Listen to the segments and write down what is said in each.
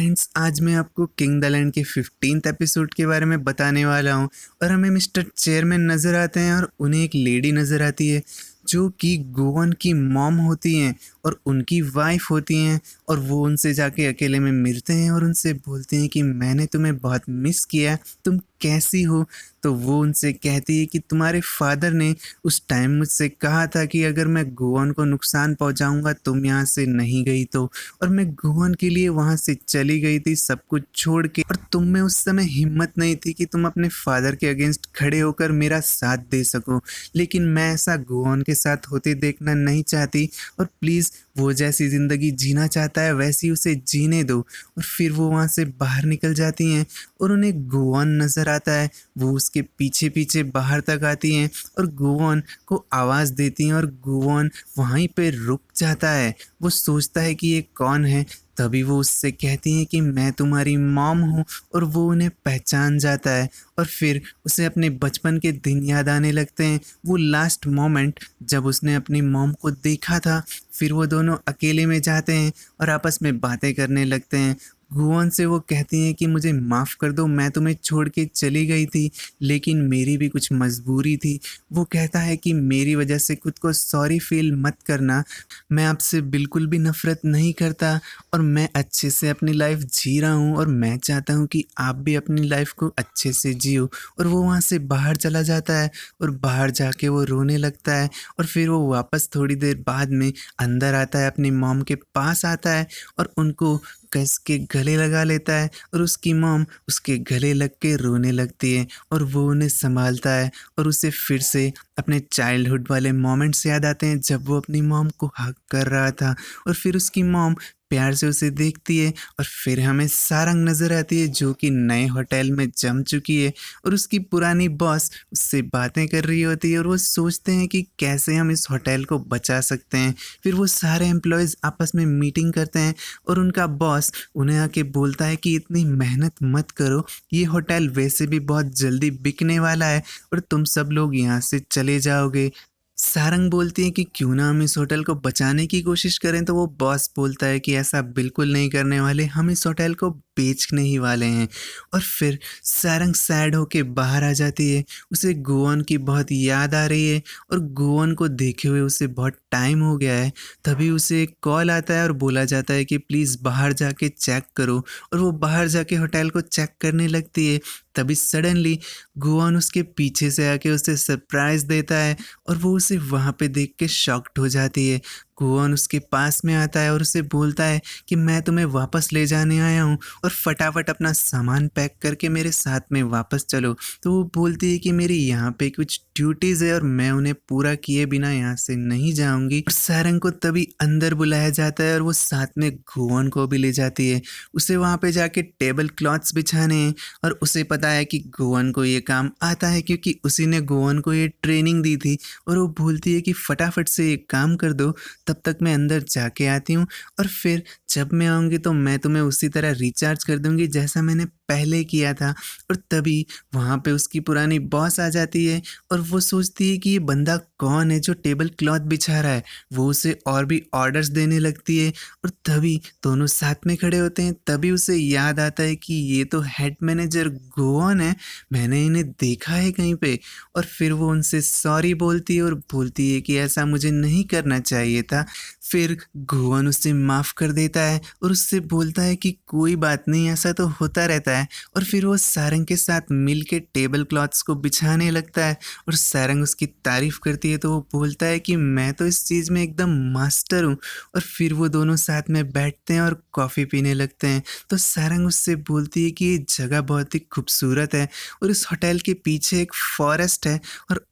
Friends, आज मैं आपको किंग द लैंड के 15th एपिसोड के बारे में बताने वाला हूँ। और हमें मिस्टर चेयरमैन नज़र आते हैं और उन्हें एक लेडी नज़र आती है जो कि गोवन की मॉम होती हैं और उनकी वाइफ होती हैं। और वो उनसे जाके अकेले में मिलते हैं और उनसे बोलते हैं कि मैंने तुम्हें बहुत मिस किया, तुम कैसी हो। तो वो उनसे कहती है कि तुम्हारे फादर ने उस टाइम मुझसे कहा था कि अगर मैं गोवन को नुकसान पहुंचाऊंगा तुम यहाँ से नहीं गई तो। और मैं गोवन के लिए वहाँ से चली गई थी सब कुछ छोड़ के, और तुम में उस समय हिम्मत नहीं थी कि तुम अपने फादर के अगेंस्ट खड़े होकर मेरा साथ दे सको। लेकिन मैं ऐसा गोवन के साथ होते देखना नहीं चाहती, और प्लीज़ वो जैसी ज़िंदगी जीना चाहता है वैसी उसे जीने दो। और फिर वो वहाँ से बाहर निकल जाती हैं और उन्हें गोवन नज़र आता है। वो उसके पीछे पीछे बाहर तक आती हैं और गोवन को आवाज़ देती हैं और गोवन वहीं पे रुक जाता है। वो सोचता है कि ये कौन है। तभी वो उससे कहती हैं कि मैं तुम्हारी मॉम हूँ, और वो उन्हें पहचान जाता है। और फिर उसे अपने बचपन के दिन याद आने लगते हैं, वो लास्ट मोमेंट जब उसने अपनी मॉम को देखा था। फिर वो दोनों अकेले में जाते हैं और आपस में बातें करने लगते हैं। गोवन से वो कहती हैं कि मुझे माफ़ कर दो, मैं तुम्हें छोड़ के चली गई थी लेकिन मेरी भी कुछ मजबूरी थी। वो कहता है कि मेरी वजह से खुद को सॉरी फील मत करना, मैं आपसे बिल्कुल भी नफ़रत नहीं करता और मैं अच्छे से अपनी लाइफ जी रहा हूँ, और मैं चाहता हूँ कि आप भी अपनी लाइफ को अच्छे से जियो। और वो वहाँ से बाहर चला जाता है और बाहर जाके वो रोने लगता है। और फिर वो वापस थोड़ी देर बाद में अंदर आता है, अपनी मॉम के पास आता है और उनको कस के गले लगा लेता है। और उसकी मॉम उसके गले लग के रोने लगती है और वो उन्हें संभालता है, और उसे फिर से अपने चाइल्डहुड वाले मोमेंट्स याद आते हैं जब वो अपनी मॉम को हग कर रहा था। और फिर उसकी मॉम प्यार से उसे देखती है, और फिर हमें सारंग नज़र आती है जो कि नए होटल में जम चुकी है। और उसकी पुरानी बॉस उससे बातें कर रही होती है और वो सोचते हैं कि कैसे हम इस होटल को बचा सकते हैं। फिर वो सारे एम्प्लॉयज़ आपस में मीटिंग करते हैं और उनका बॉस उन्हें आके बोलता है कि इतनी मेहनत मत करो, ये होटल वैसे भी बहुत जल्दी बिकने वाला है और तुम सब लोग यहाँ से चले जाओगे। सारंग बोलती है कि क्यों ना हम इस होटल को बचाने की कोशिश करें। तो वो बॉस बोलता है कि ऐसा बिल्कुल नहीं करने वाले, हम इस होटल को बेचने ही वाले हैं। और फिर सारंग सैड होके बाहर आ जाती है, उसे गोवन की बहुत याद आ रही है और गोवन को देखे हुए उसे बहुत टाइम हो गया है। तभी उसे एक कॉल आता है और बोला जाता है कि प्लीज़ बाहर जाके चेक करो। और वो बाहर जाके होटल को चेक करने लगती है। तभी सडनली गोवन उसके पीछे से आके उसे सरप्राइज़ देता है और वो उसे वहाँ पे देख के शॉक्ड हो जाती है। गोवन उसके पास में आता है और उसे बोलता है कि मैं तुम्हें वापस ले जाने आया हूँ और फटाफट अपना सामान पैक करके मेरे साथ में वापस चलो। तो वो बोलती है कि मेरी यहाँ पे कुछ ड्यूटीज़ है और मैं उन्हें पूरा किए बिना यहाँ से नहीं जाऊँगी। और सारंग को तभी अंदर बुलाया जाता है और वो साथ में गोवन को भी ले जाती है। उसे वहाँ पे जाके टेबल क्लॉथ्स बिछाने हैं, और उसे पता है कि गोवन को ये काम आता है क्योंकि उसी ने गोवन को ये ट्रेनिंग दी थी। और वो बोलती है कि फटाफट से एक काम कर दो, तब तक मैं अंदर जाके आती हूँ, और फिर जब मैं आऊँगी तो मैं तुम्हें उसी तरह रिचार्ज कर दूँगी जैसा मैंने पहले किया था। और तभी वहाँ पे उसकी पुरानी बॉस आ जाती है और वो सोचती है कि ये बंदा कौन है जो टेबल क्लॉथ बिछा रहा है। वो उसे और भी ऑर्डर्स देने लगती है, और तभी दोनों साथ में खड़े होते हैं। तभी उसे याद आता है कि ये तो हेड मैनेजर गोवन है, मैंने इन्हें देखा है कहीं पे। और फिर वो उनसे सॉरी बोलती है और बोलती है कि ऐसा मुझे नहीं करना चाहिए था। फिर गोवन उसे माफ़ कर देता है और उससे बोलता है कि कोई बात नहीं, ऐसा तो होता रहता है। और फिर वो सारंग के साथ मिल के टेबल क्लॉथ्स को बिछाने लगता है, और सारंग उसकी तारीफ़ करती है तो वो बोलता है कि मैं तो इस चीज़ में एकदम मास्टर हूँ। और फिर वो दोनों साथ में बैठते हैं और कॉफ़ी पीने लगते हैं। तो सारंग उससे बोलती है कि ये जगह बहुत ही खूबसूरत है और इस होटल के पीछे एक फॉरेस्ट है,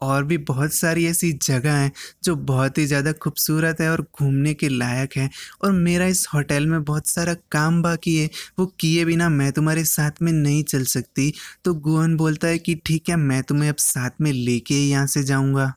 और भी बहुत सारी ऐसी जगह हैं जो बहुत ही ज़्यादा खूबसूरत है और घूमने के लायक है। और मेरा इस होटल में बहुत सारा काम बाकी है, वो किए बिना मैं तुम्हारे साथ में नहीं चल सकती। तो गोवन बोलता है कि ठीक है, मैं तुम्हें अब साथ में लेके ही यहाँ से जाऊँगा।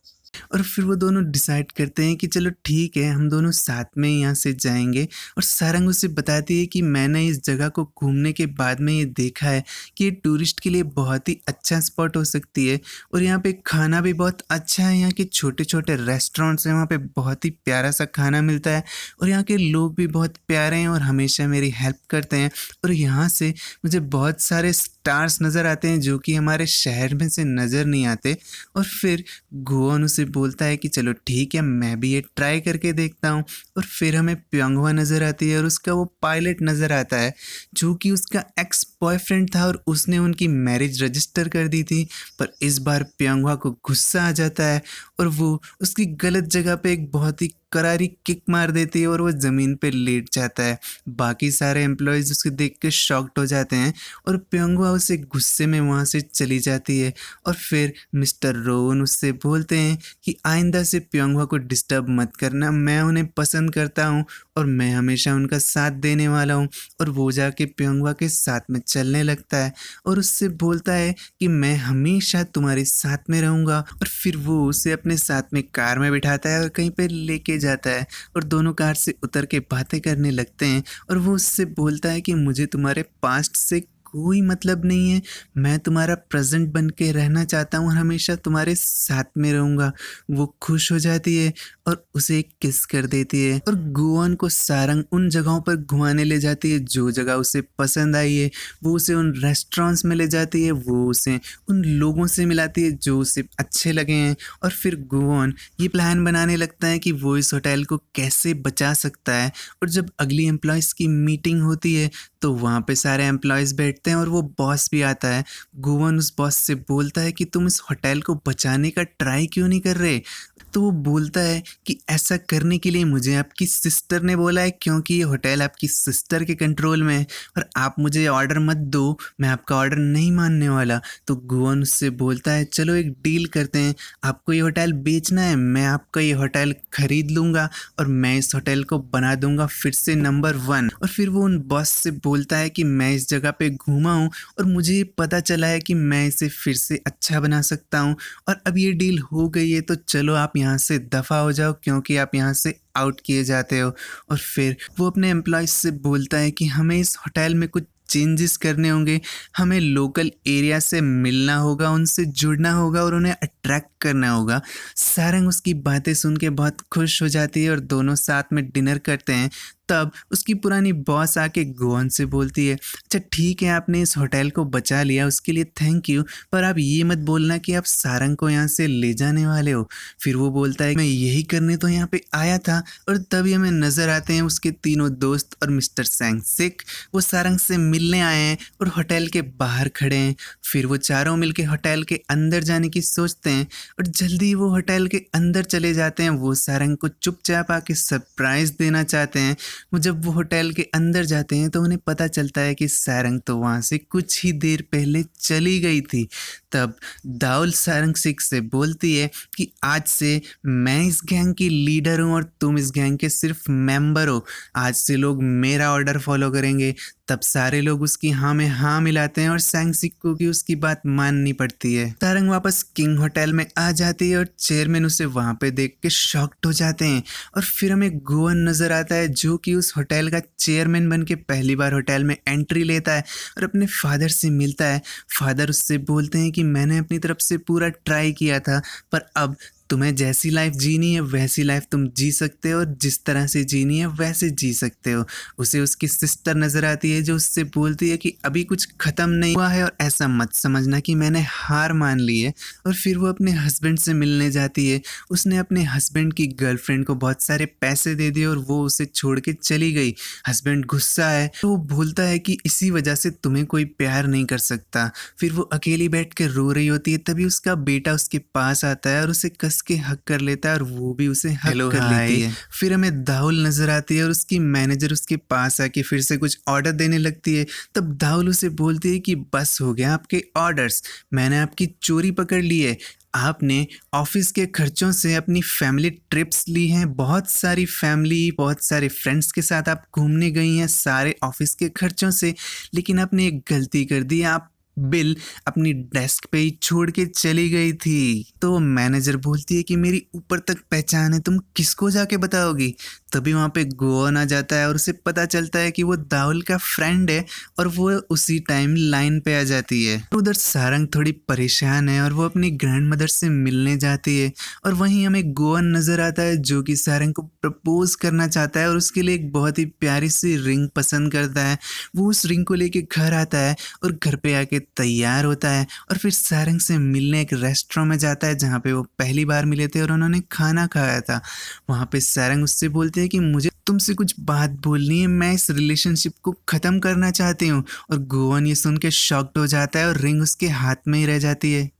और फिर वो दोनों डिसाइड करते हैं कि चलो ठीक है, हम दोनों साथ में यहाँ से जाएंगे। और सारंग उसे बताती है कि मैंने इस जगह को घूमने के बाद में ये देखा है कि ये टूरिस्ट के लिए बहुत ही अच्छा स्पॉट हो सकती है, और यहाँ पे खाना भी बहुत अच्छा है। यहाँ के छोटे छोटे रेस्टोरेंट्स हैं, वहाँ पे बहुत ही प्यारा सा खाना मिलता है, और यहाँ के लोग भी बहुत प्यारे हैं और हमेशा मेरी हेल्प करते हैं। और यहाँ से मुझे बहुत सारे स्टार्स नज़र आते हैं जो कि हमारे शहर में से नज़र नहीं आते। और फिर गोवन उसे बोलता है कि चलो ठीक है, मैं भी ये ट्राई करके देखता हूँ। और फिर हमें प्योंगवा नज़र आती है और उसका वो पायलट नज़र आता है जो कि उसका एक्स बॉयफ्रेंड था, और उसने उनकी मैरिज रजिस्टर कर दी थी। पर इस बार प्योंगवा को गुस्सा आ जाता है और वो उसकी गलत जगह पे एक बहुत ही करारी किक मार देती है और वो ज़मीन पे लेट जाता है। बाकी सारे एम्प्लॉयज़ उसको देख के शॉक्ड हो जाते हैं, और प्योंगवा उसे गुस्से में वहाँ से चली जाती है। और फिर मिस्टर रोवन उससे बोलते हैं कि आइंदा से प्योंगवा को डिस्टर्ब मत करना, मैं उन्हें पसंद करता हूँ और मैं हमेशा उनका साथ देने वाला हूँ। और वो जाके प्योंगवा के साथ में चलने लगता है और उससे बोलता है कि मैं हमेशा तुम्हारे साथ में रहूँगा। और फिर वो उसे अपने साथ में कार में बिठाता है और कहीं पे लेके जाता है, और दोनों कार से उतर के बातें करने लगते हैं। और वो उससे बोलता है कि मुझे तुम्हारे पास्ट से कोई मतलब नहीं है, मैं तुम्हारा प्रेजेंट बन के रहना चाहता हूँ और हमेशा तुम्हारे साथ में रहूँगा। वो खुश हो जाती है और उसे एक किस कर देती है, और गोवन को सारंग उन जगहों पर घुमाने ले जाती है जो जगह उसे पसंद आई है। वो उसे उन रेस्टोरेंट्स में ले जाती है, वो उसे उन लोगों से मिलाती है जो उसे अच्छे लगे हैं। और फिर गोवन ये प्लान बनाने लगता है कि वो इस होटल को कैसे बचा सकता है। और जब अगली एम्प्लॉयज़ की मीटिंग होती है तो वहाँ पे सारे एम्प्लॉयज़ बैठते हैं और वो बॉस भी आता है। गोवन उस बॉस से बोलता है कि तुम इस होटल को बचाने का ट्राई क्यों नहीं कर रहे? तो वो बोलता है कि ऐसा करने के लिए मुझे आपकी सिस्टर ने बोला है, क्योंकि ये होटल आपकी सिस्टर के कंट्रोल में है, और आप मुझे ऑर्डर मत दो, मैं आपका ऑर्डर नहीं मानने वाला। तो गोवन उससे बोलता है चलो एक डील करते हैं, आपको ये होटल बेचना है, मैं आपका ये होटल खरीद लूँगा और मैं इस होटल को बना दूंगा फिर से नंबर 1। और फिर वो उन बॉस से बोलता है कि मैं इस जगह पे घूमा हूँ और मुझे ये पता चला है कि मैं इसे फिर से अच्छा बना सकता हूँ, और अब ये डील हो गई है तो चलो आप यहाँ से दफ़ा हो जाओ, क्योंकि आप यहाँ से आउट किए जाते हो। और फिर वो अपने एम्प्लॉयज़ से बोलता है कि हमें इस होटल में कुछ चेंजेस करने होंगे, हमें लोकल एरिया से मिलना होगा, उनसे जुड़ना होगा और उन्हें अट्रैक्ट करना होगा। सारंग उसकी बातें सुन के बहुत खुश हो जाती है और दोनों साथ में डिनर करते हैं। तब उसकी पुरानी बॉस आके गोवन से बोलती है, अच्छा ठीक है, आपने इस होटल को बचा लिया, उसके लिए थैंक यू, पर आप ये मत बोलना कि आप सारंग को यहाँ से ले जाने वाले हो। फिर वो बोलता है मैं यही करने तो यहाँ पे आया था। और तभी हमें नज़र आते हैं उसके तीनों दोस्त और मिस्टर सैंगसिक। वो सारंग से मिलने आए हैं और होटल के बाहर खड़े हैं। फिर वो चारों मिलके होटल के अंदर जाने की सोचते हैं, और जल्दी वो होटल के अंदर चले जाते हैं। वो सारंग को चुपचाप आके सरप्राइज देना चाहते हैं। वो जब वो होटल के अंदर जाते हैं तो उन्हें पता चलता है कि सारंग तो वहाँ से कुछ ही देर पहले चली गई थी। तब दाउल सारंग सिख से बोलती है कि आज से मैं इस गैंग की लीडर हूँ और तुम इस गैंग के सिर्फ मेंबर हो। आज से लोग मेरा ऑर्डर फॉलो करेंगे। तब सारे लोग उसकी हाँ में हाँ मिलाते हैं और सैंगसिक को की उसकी बात माननी पड़ती है। सारंग वापस किंग होटल में आ जाती है और चेयरमैन उसे वहाँ पे देख के शॉक्ड हो जाते हैं। और फिर हमें गोवन नज़र आता है जो कि उस होटल का चेयरमैन बन के पहली बार होटल में एंट्री लेता है और अपने फादर से मिलता है। फादर उससे बोलते हैं कि मैंने अपनी तरफ से पूरा ट्राई किया था, पर अब तुम्हें जैसी लाइफ जीनी है वैसी लाइफ तुम जी सकते हो, और जिस तरह से जीनी है वैसे जी सकते हो। उसे उसकी सिस्टर नज़र आती है जो उससे बोलती है कि अभी कुछ ख़त्म नहीं हुआ है और ऐसा मत समझना कि मैंने हार मान ली है। और फिर वो अपने हस्बैंड से मिलने जाती है। उसने अपने हस्बैंड की गर्लफ्रेंड को बहुत सारे पैसे दे दिए और वो उसे छोड़ के चली गई। हस्बैंड गुस्सा है तो वो बोलता है कि इसी वजह से तुम्हें कोई प्यार नहीं कर सकता। फिर वो अकेली बैठ कर रो रही होती है, तभी उसका बेटा उसके पास आता है और उसे कस के हक कर लेता है और वो भी उसे हक कर लेती है। फिर हमें दाउल नजर आती है और उसकी मैनेजर उसके पास आके फिर से कुछ ऑर्डर देने लगती है। तब दाउल उसे बोलती है कि बस हो गया आपके ऑर्डर्स, मैंने आपकी चोरी पकड़ ली है। आपने ऑफिस के खर्चों से अपनी फैमिली ट्रिप्स ली हैं, बहुत सारी फैमिली बहुत सारे फ्रेंड्स के साथ आप घूमने गई हैं सारे ऑफिस के खर्चों से, लेकिन आपने एक गलती कर दी। आप बिल अपनी डेस्क पे ही छोड़ के चली गई थी। तो मैनेजर बोलती है कि मेरी ऊपर तक पहचान है, तुम किसको जाके बताओगी? तभी वहाँ पे गोवन आ जाता है और उसे पता चलता है कि वो दाउल का फ्रेंड है और वो उसी टाइम लाइन पे आ जाती है। उधर सारंग थोड़ी परेशान है और वो अपनी ग्रैंड मदर से मिलने जाती है और वहीं हमें गोवन नजर आता है जो कि सारंग को प्रपोज करना चाहता है और उसके लिए एक बहुत ही प्यारी सी रिंग पसंद करता है। वो उस रिंग को लेके घर आता है और घर पे आके तैयार होता है और फिर सारंग से मिलने एक रेस्टोरेंट में जाता है जहाँ पे वो पहली बार मिले थे और उन्होंने खाना खाया था। वहाँ पे सारंग उससे बोलते हैं कि मुझे तुमसे कुछ बात बोलनी है, मैं इस रिलेशनशिप को ख़त्म करना चाहती हूँ। और गोवन ये सुन के शॉक्ड हो जाता है और रिंग उसके हाथ में ही रह जाती है।